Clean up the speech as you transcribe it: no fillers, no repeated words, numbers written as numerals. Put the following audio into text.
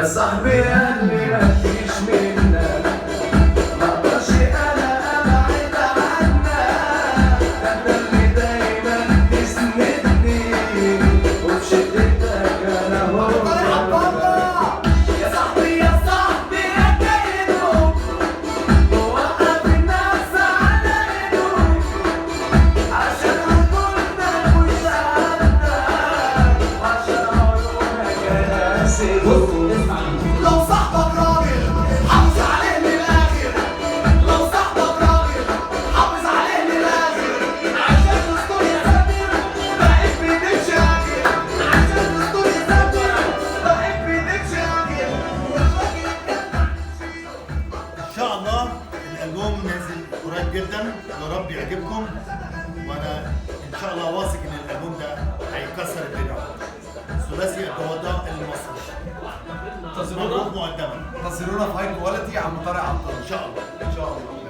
صاحبي اللي مفيش منك مقدرش انا ابعد عنك، انت اللي دايما تسندني وفي شدتك انا هو يا صاحبي يا صاحبي يا كينو، ووقف الناس على ايدهم عشان عقولنا وسعادتك، عشان عيونك انا سيبهم. لو صاحبك راجل حافظ عليه للاخر، لو صاحبك راجل حافظ عليه للاخر، عشان تستر يا سمير بقيت بايديك شاكر، عشان تستر يا سمير بقيت بايديك شاكر. ان شاء الله الالبوم نازل قريب جدا، يا رب يعجبكم، وانا ان شاء الله واثق ان الالبوم ده هيكسر الدنيا. ثلاثي الضوضاء المصري انتظرونا مقدما انتظرونا في هاي كواليتي عم طارق عطار ان شاء الله. ان شاء الله.